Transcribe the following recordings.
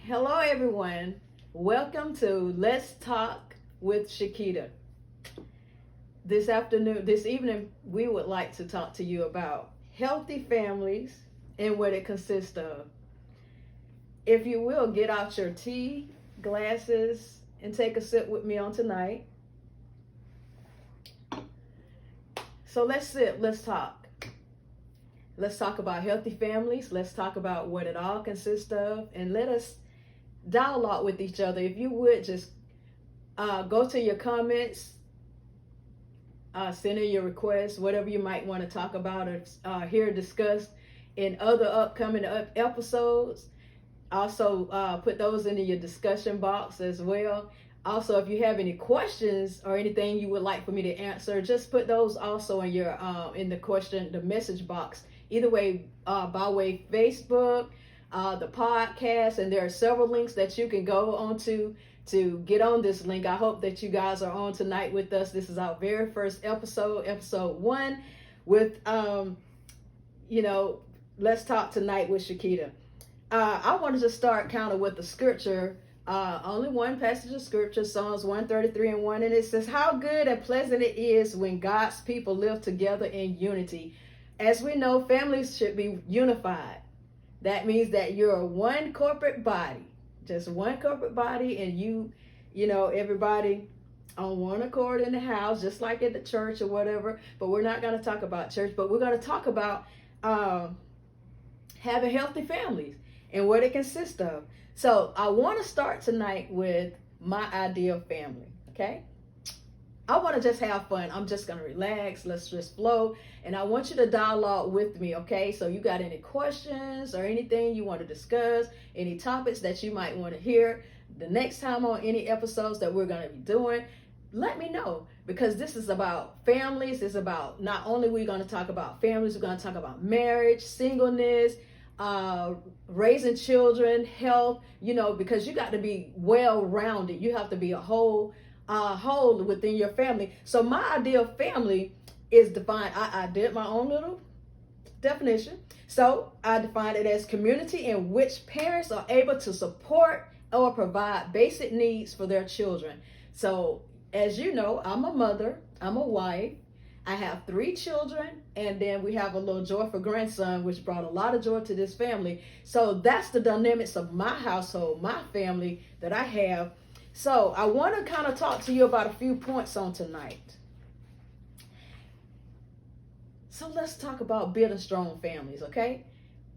Hello, everyone. Welcome to Let's Talk with Shakita. This evening, we would like to talk to you about healthy families and what it consists of. If you will, get out your tea, glasses, and take a sip with me on tonight. So let's sip, let's talk. Let's talk about healthy families. Let's talk about what it all consists of, and let us dialogue with each other. If you would just go to your comments, send in your requests, whatever you might want to talk about or hear discussed in other upcoming episodes. Also, put those into your discussion box as well. Also, if you have any questions or anything you would like for me to answer, just put those also in your in the message box. Either way, by way Facebook, the podcast, and there are several links that you can go onto to get on this link. I hope that you guys are on tonight with us. This is our very first episode 1 with Let's Talk Tonight with Shakita. I wanted to start kind of with the scripture, only one passage of scripture, Psalms 133:1, and it says, "How good and pleasant it is when God's people live together in unity." As we know, families should be unified. That means that you're one corporate body, just one corporate body, and everybody on one accord in the house, just like at the church or whatever. But we're not going to talk about church, but we're going to talk about having healthy families and what it consists of. So I want to start tonight with my ideal family, okay? I want to just have fun. I'm just going to relax. Let's just flow. And I want you to dialogue with me, okay? So you got any questions or anything you want to discuss, any topics that you might want to hear the next time on any episodes that we're going to be doing, let me know. Because this is about families. It's about not only we're going to talk about families, we're going to talk about marriage, singleness, raising children, health, because you got to be well-rounded. You have to be a whole within your family. So my ideal family is defined. I did my own little definition. So I define it as community in which parents are able to support or provide basic needs for their children. So as you know, I'm a mother, I'm a wife, I have 3 children, and then we have a little joyful grandson, which brought a lot of joy to this family. So that's the dynamics of my household, my family that I have. So I want to kind of talk to you about a few points on tonight. So let's talk about building strong families, okay?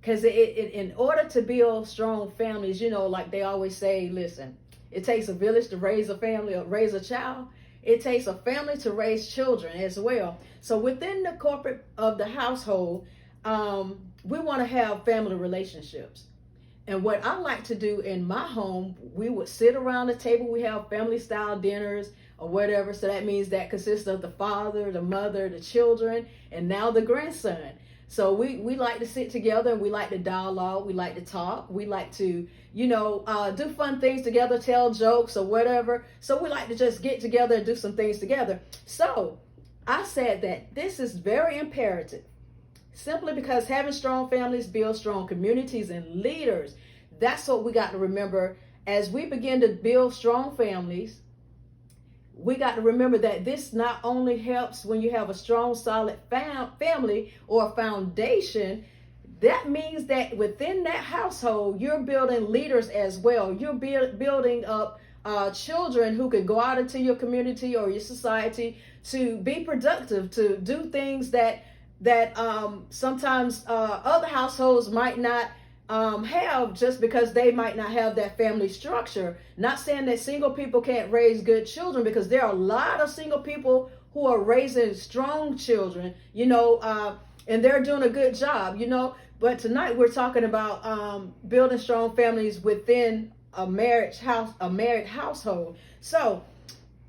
Because in order to build strong families, like they always say, listen, it takes a village to raise a family or raise a child. It takes a family to raise children as well. So within the corporate of the household, we want to have family relationships. And what I like to do in my home, we would sit around the table. We have family style dinners or whatever. So that means that consists of the father, the mother, the children, and now the grandson. So we like to sit together and we like to dialogue. We like to talk. We like to, do fun things together, tell jokes or whatever. So we like to just get together and do some things together. So I said that this is very imperative. Simply because having strong families builds strong communities and leaders. That's what we got to remember. As we begin to build strong families, we got to remember that this not only helps when you have a strong, solid family or a foundation. That means that within that household, you're building leaders as well. You're building up children who can go out into your community or your society to be productive, to do things that sometimes other households might not have, just because they might not have that family structure. Not saying that single people can't raise good children, because there are a lot of single people who are raising strong children, and they're doing a good job, But tonight we're talking about building strong families within a married household. So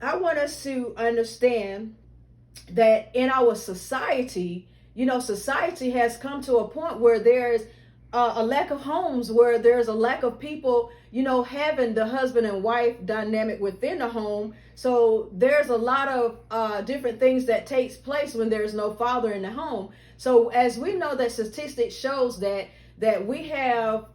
I want us to understand that in our society, society has come to a point where there's a lack of homes, where there's a lack of people, having the husband and wife dynamic within the home. So there's a lot of different things that takes place when there's no father in the home. So as we know, that statistics shows that we have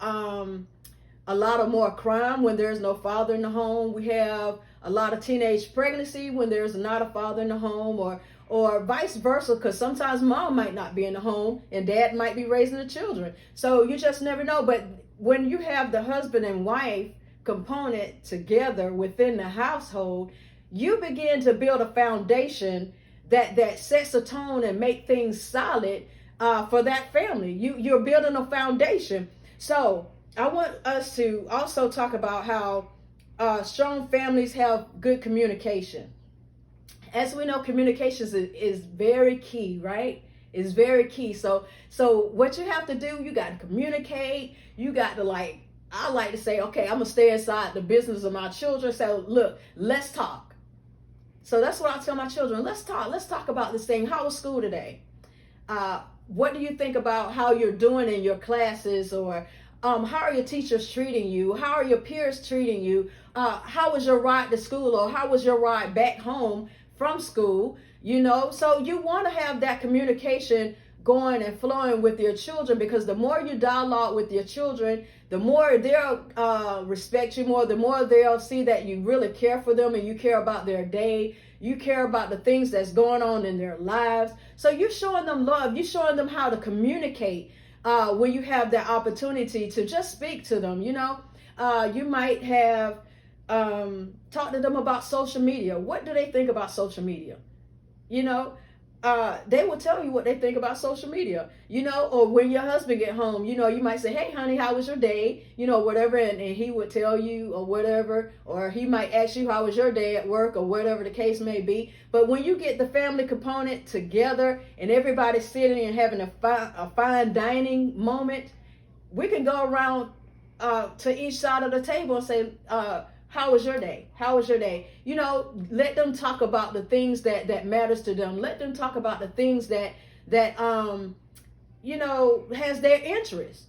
a lot of more crime when there's no father in the home. We have a lot of teenage pregnancy when there's not a father in the home, or vice versa, because sometimes mom might not be in the home and dad might be raising the children. So you just never know. But when you have the husband and wife component together within the household, you begin to build a foundation that sets a tone and make things solid for that family. You're building a foundation. So I want us to also talk about how strong families have good communication. As we know, communication is very key, right? It's very key. So what you have to do, you got to communicate. You got to, like, I like to say, okay, I'm gonna stay inside the business of my children. So look, let's talk. So that's what I tell my children. Let's talk. Let's talk about this thing. How was school today? What do you think about how you're doing in your classes? Or how are your teachers treating you? How are your peers treating you? How was your ride to school? Or how was your ride back home from school? So you want to have that communication going and flowing with your children, because the more you dialogue with your children, the more they'll respect you more, the more they'll see that you really care for them and you care about their day. You care about the things that's going on in their lives. So you're showing them love. You're showing them how to communicate when you have that opportunity to just speak to them. You might have talked to them about social media. What do they think about social media? They will tell you what they think about social media, or when your husband get home, you might say, hey, honey, how was your day? Whatever. And he would tell you or whatever, or he might ask you, how was your day at work, or whatever the case may be. But when you get the family component together and everybody's sitting and having a fine dining moment, we can go around to each side of the table and say, how was your day? How was your day? Let them talk about the things that matters to them. Let them talk about the things that has their interest,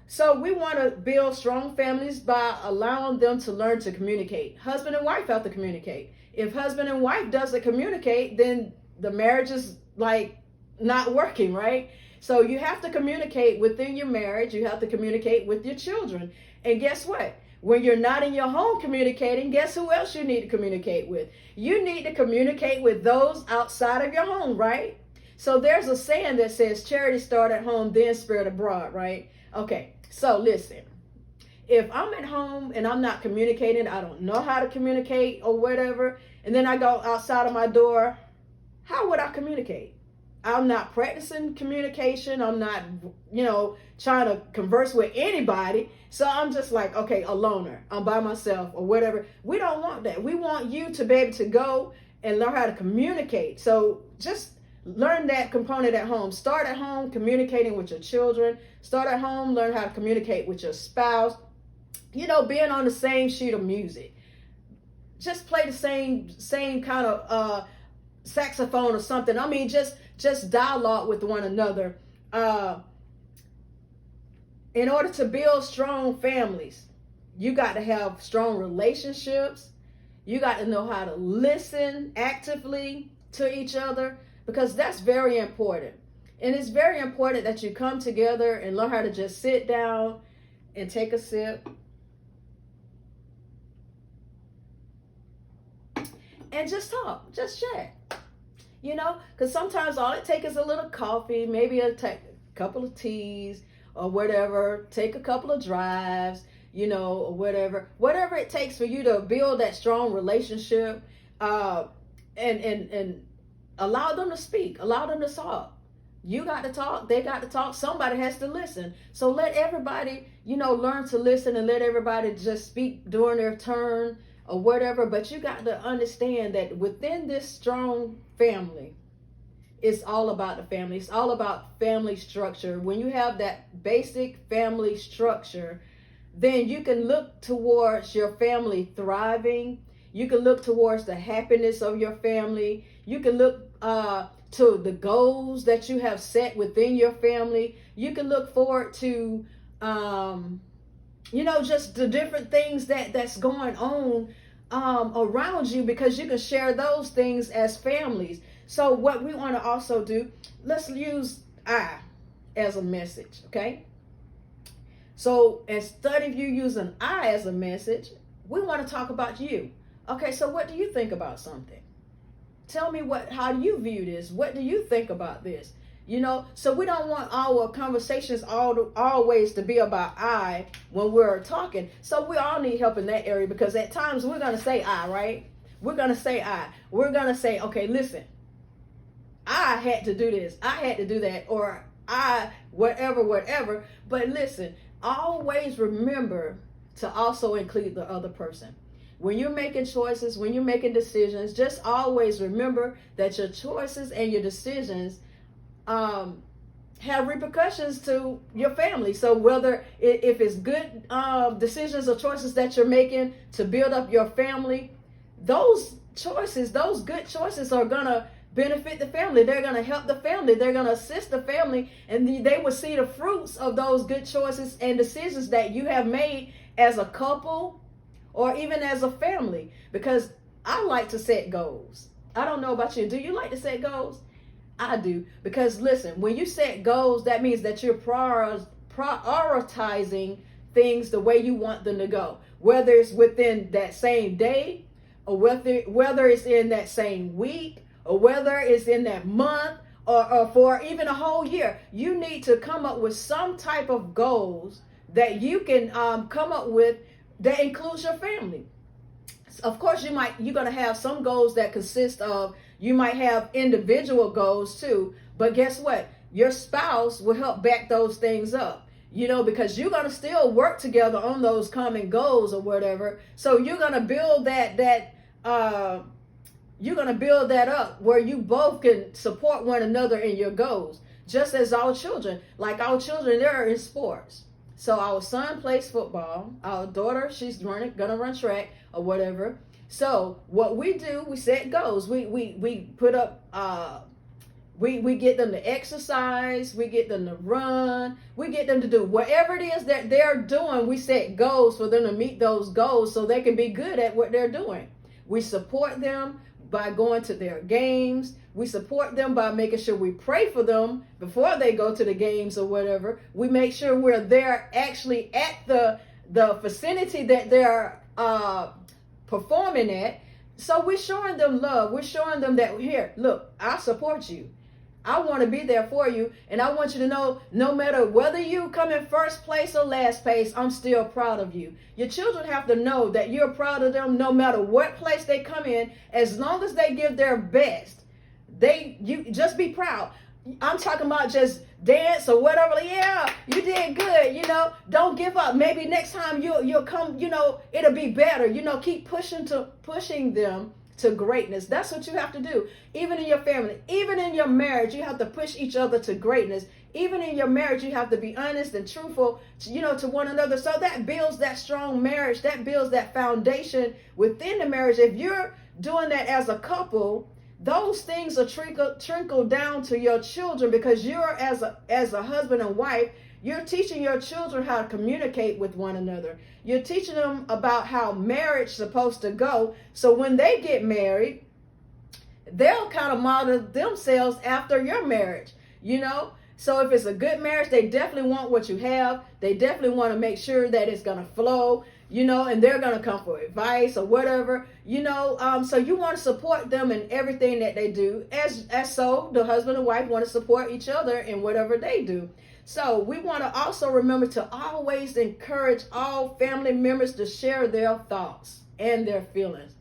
So we want to build strong families by allowing them to learn to communicate. Husband and wife have to communicate. If husband and wife doesn't communicate, then the marriage is like not working, right? So you have to communicate within your marriage. You have to communicate with your children. And guess what? When you're not in your home communicating, guess who else you need to communicate with? You need to communicate with those outside of your home, right? So there's a saying that says, charity start at home, then spread abroad, right? Okay, so listen. If I'm at home and I'm not communicating, I don't know how to communicate or whatever, and then I go outside of my door, how would I communicate? I'm not practicing communication. I'm not, trying to converse with anybody. So I'm just like, okay, a loner. I'm by myself or whatever. We don't want that. We want you to be able to go and learn how to communicate. So just learn that component at home. Start at home communicating with your children. Start at home, learn how to communicate with your spouse. Being on the same sheet of music. Just play the same kind of saxophone or something. I mean, just dialogue with one another. In order to build strong families, you got to have strong relationships. You got to know how to listen actively to each other, because that's very important. And it's very important that you come together and learn how to just sit down and take a sip and just talk, just chat. Because sometimes all it takes is a little coffee, maybe a couple of teas or whatever, take a couple of drives, or whatever it takes for you to build that strong relationship, and allow them to speak, allow them to talk. You got to talk, they got to talk, somebody has to listen. So let everybody, learn to listen, and let everybody just speak during their turn or whatever. But you got to understand that within this strong family, it's all about the family. It's all about family structure. When you have that basic family structure, then you can look towards your family thriving. You can look towards the happiness of your family. You can look to the goals that you have set within your family. You can look forward to, just the different things that's going on around you, because you can share those things as families. So what we want to also do, let's use I as a message, okay? So instead of you using I as a message, we want to talk about you. Okay, so what do you think about something? Tell me how do you view this? What do you think about this? So we don't want our conversations always to be about I when we're talking. So we all need help in that area, because at times we're going to say I, right? We're going to say I. We're going to say, okay, listen, I had to do this. I had to do that. Or I, whatever. But listen, always remember to also include the other person. When you're making choices, when you're making decisions, just always remember that your choices and your decisions have repercussions to your family. So whether if it's good decisions or choices that you're making to build up your family, those good choices are going to benefit the family. They're going to help the family. They're going to assist the family, and they will see the fruits of those good choices and decisions that you have made as a couple or even as a family. Because I like to set goals. I don't know about you. Do you like to set goals? I do. Because listen, when you set goals, that means that you're prioritizing things the way you want them to go. Whether it's within that same day, or whether it's in that same week, or whether it's in that month, or for even a whole year, you need to come up with some type of goals that you can come up with that includes your family. Of course, you're going to have some goals that consist of, you might have individual goals too, but guess what? Your spouse will help back those things up, because you're going to still work together on those common goals or whatever. So you're going to build that up where you both can support one another in your goals. Just as our children, they're in sports. So our son plays football. Our daughter, she's gonna run track or whatever. So what we do, we set goals. We put up we get them to exercise, we get them to run, we get them to do whatever it is that they're doing. We set goals for them to meet those goals so they can be good at what they're doing. We support them by going to their games. We support them by making sure we pray for them before they go to the games or whatever. We make sure we're there actually at the vicinity that they're performing at. So we're showing them love. We're showing them that, here, look, I support you. I want to be there for you. And I want you to know, no matter whether you come in first place or last place, I'm still proud of you. Your children have to know that you're proud of them no matter what place they come in. As long as they give their best, you just be proud. I'm talking about just dance or whatever. Yeah, you did good. Don't give up. Maybe next time you'll come, it'll be better. Keep pushing them to greatness. That's what you have to do. Even in your family, even in your marriage, you have to push each other to greatness. Even in your marriage, you have to be honest and truthful, to one another. So that builds that strong marriage. That builds that foundation within the marriage. If you're doing that as a couple, those things will trickle down to your children, because you're as a husband and wife, you're teaching your children how to communicate with one another. You're teaching them about how marriage is supposed to go. So when they get married, they'll kind of model themselves after your marriage, So if it's a good marriage, they definitely want what you have. They definitely want to make sure that it's going to flow, and they're going to come for advice or whatever, so you want to support them in everything that they do, as so the husband and wife want to support each other in whatever they do. So we want to also remember to always encourage all family members to share their thoughts and their feelings.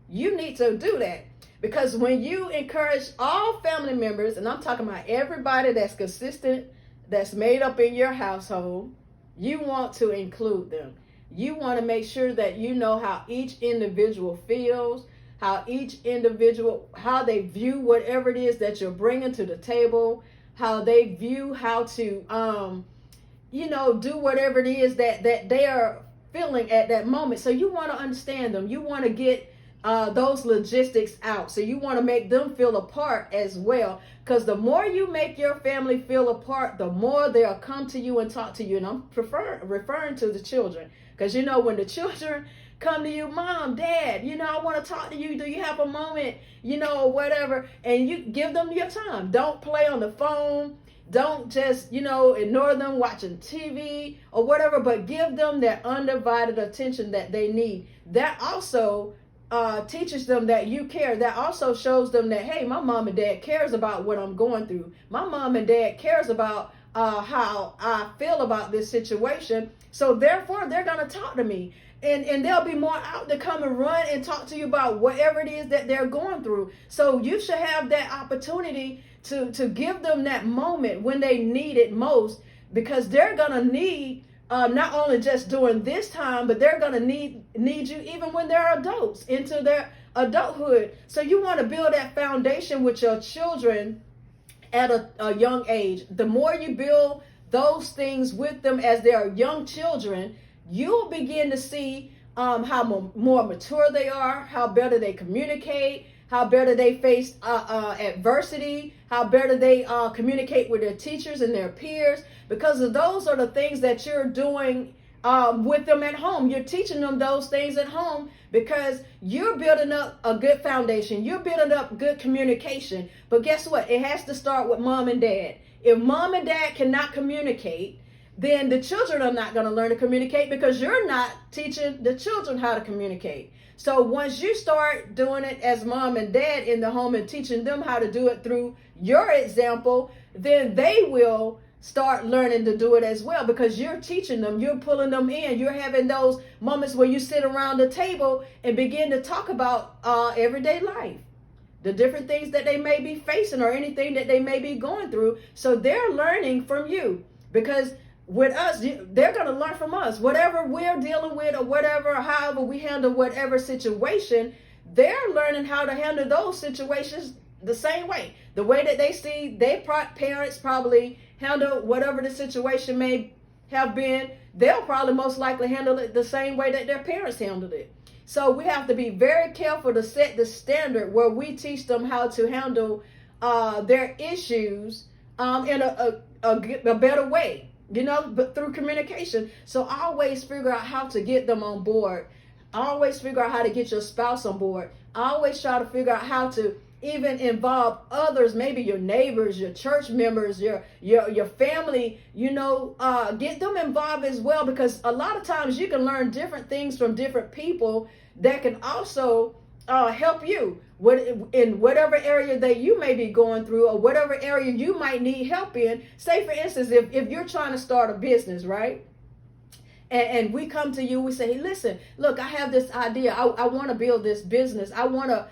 You need to do that, because when you encourage all family members, and I'm talking about everybody that's consistent, that's made up in your household, you want to include them. You want to make sure that you know how each individual feels, how they view whatever it is that you're bringing to the table, how they view how to, do whatever it is that they are feeling at that moment. So you want to understand them. You want to get those logistics out. So you want to make them feel a part as well. Because the more you make your family feel a part, the more they'll come to you and talk to you. And I'm referring to the children. Because, when the children come to you, Mom, Dad, I want to talk to you. Do you have a moment, or whatever? And you give them your time. Don't play on the phone. Don't just, ignore them watching TV or whatever, but give them that undivided attention that they need. That also teaches them that you care. That also shows them that, hey, my mom and dad cares about what I'm going through. My mom and dad cares about how I feel about this situation. So therefore, they're going to talk to me. And they'll be more out to come and run and talk to you about whatever it is that they're going through. So you should have that opportunity to give them that moment when they need it most, because they're going to need not only just during this time, but they're going to need you even when they're adults, into their adulthood. So you want to build that foundation with your children at a young age. The more you build those things with them as they are young children, you'll begin to see how more mature they are, how better they communicate, how better they face adversity, how better they communicate with their teachers and their peers, because of those are the things that you're doing with them at home. You're teaching them those things at home because you're building up a good foundation. You're building up good communication. But guess what? It has to start with mom and dad. If mom and dad cannot communicate, then the children are not going to learn to communicate, because you're not teaching the children how to communicate. So once you start doing it as mom and dad in the home and teaching them how to do it through your example, then they will start learning to do it as well, because you're teaching them, you're pulling them in, you're having those moments where you sit around the table and begin to talk about everyday life, the different things that they may be facing or anything that they may be going through. So they're learning from you, because with us, they're going to learn from us. Whatever we're dealing with or whatever, however we handle whatever situation, they're learning how to handle those situations the same way. The way that they see their parents probably handle whatever the situation may have been, they'll probably most likely handle it the same way that their parents handled it. So we have to be very careful to set the standard where we teach them how to handle their issues in a better way. But through communication. So always figure out how to get them on board. Always figure out how to get your spouse on board. Always try to figure out how to even involve others, maybe your neighbors, your church members, your family, get them involved as well, because a lot of times you can learn different things from different people that can also help you in whatever area that you may be going through, or whatever area you might need help in. Say, for instance, if you're trying to start a business, right? And we come to you, we say, hey, listen, look, I have this idea. I want to build this business. I want to,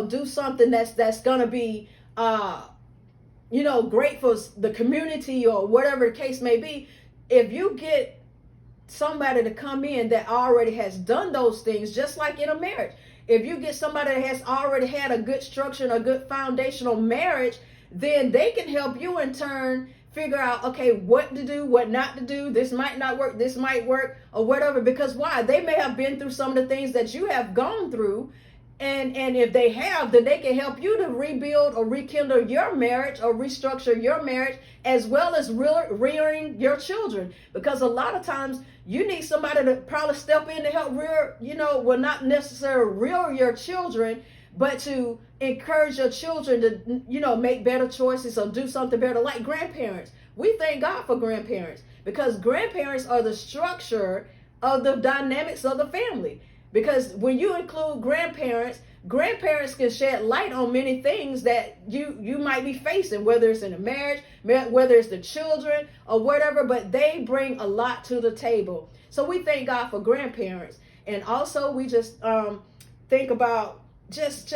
do something that's going to be, great for the community or whatever the case may be. If you get somebody to come in that already has done those things, just like in a marriage, if you get somebody that has already had a good structure and a good foundational marriage, then they can help you in turn figure out, okay, what to do, what not to do. This might not work, this might work, or whatever. Because why? They may have been through some of the things that you have gone through. And if they have, then they can help you to rebuild or rekindle your marriage or restructure your marriage, as well as rearing your children. Because a lot of times you need somebody to probably step in to help rear, not necessarily rear your children, but to encourage your children to, make better choices or do something better, like grandparents. We thank God for grandparents, because grandparents are the structure of the dynamics of the family. Because when you include grandparents can shed light on many things that you might be facing, whether it's in a marriage, whether it's the children or whatever, but they bring a lot to the table. So we thank God for grandparents. And also we just think about just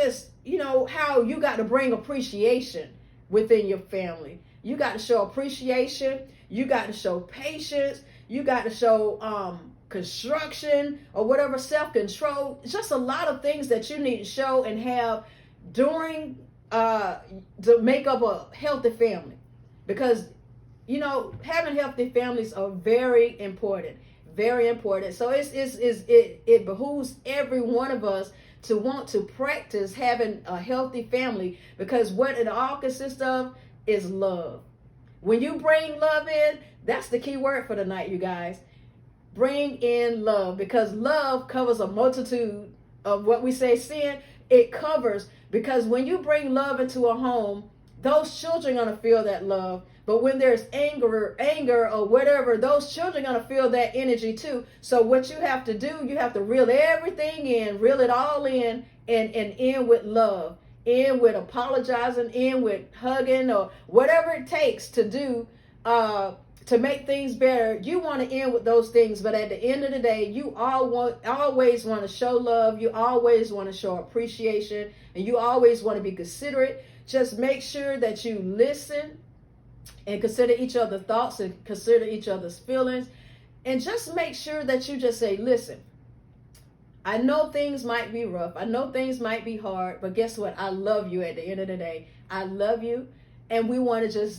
how you got to bring appreciation within your family. You got to show appreciation. You got to show patience. You got to show construction or whatever, self-control. It's just a lot of things that you need to show and have during to make up a healthy family, because having healthy families are very important. So it behooves every one of us to want to practice having a healthy family, because what it all consists of is love. When you bring love in, that's the key word for the night, you guys. Bring in love, because love covers a multitude of what we say sin. It covers, because when you bring love into a home, those children are going to feel that love. But when there's anger or whatever, those children are going to feel that energy too. So what you have to do, you have to reel everything in, reel it all in, and end with love, end with apologizing, end with hugging, or whatever it takes to do to make things better. You want to end with those things, but at the end of the day, you always want to show love. You always want to show appreciation, and you always want to be considerate. Just make sure that you listen and consider each other's thoughts and consider each other's feelings, and just make sure that you just say, listen, I know things might be rough. I know things might be hard, but guess what? I love you at the end of the day. I love you. And we want to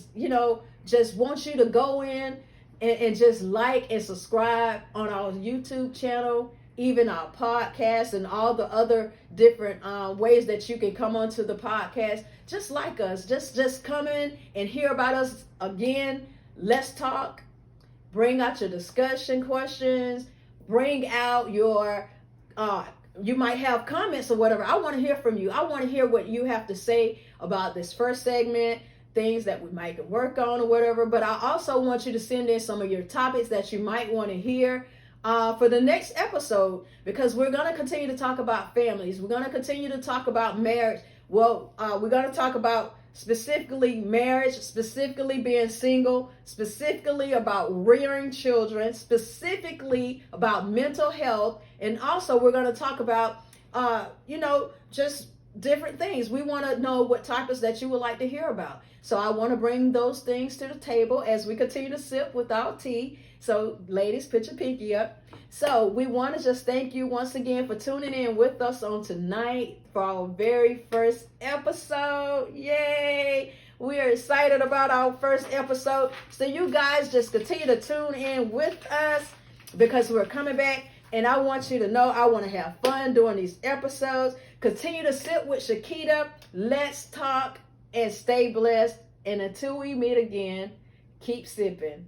just want you to go in and just like and subscribe on our YouTube channel, even our podcast and all the other different ways that you can come onto the podcast. Just like us, just come in and hear about us again. Let's talk. Bring out your discussion questions. Bring out your, you might have comments or whatever. I want to hear from you. I want to hear what you have to say about this first segment, things that we might work on or whatever. But I also want you to send in some of your topics that you might want to hear for the next episode, because we're going to continue to talk about families. We're going to continue to talk about marriage. Well, we're going to talk about specifically marriage, specifically being single, specifically about rearing children, specifically about mental health. And also we're going to talk about, just different things. We want to know what topics that you would like to hear about. So I want to bring those things to the table as we continue to sip without tea. So ladies, put your pinky up. So we want to just thank you once again for tuning in with us on tonight for our very first episode. Yay! We are excited about our first episode. So you guys just continue to tune in with us, because we're coming back. And I want you to know I want to have fun doing these episodes. Continue to sit with Shakita. Let's talk and stay blessed. And until we meet again, keep sipping.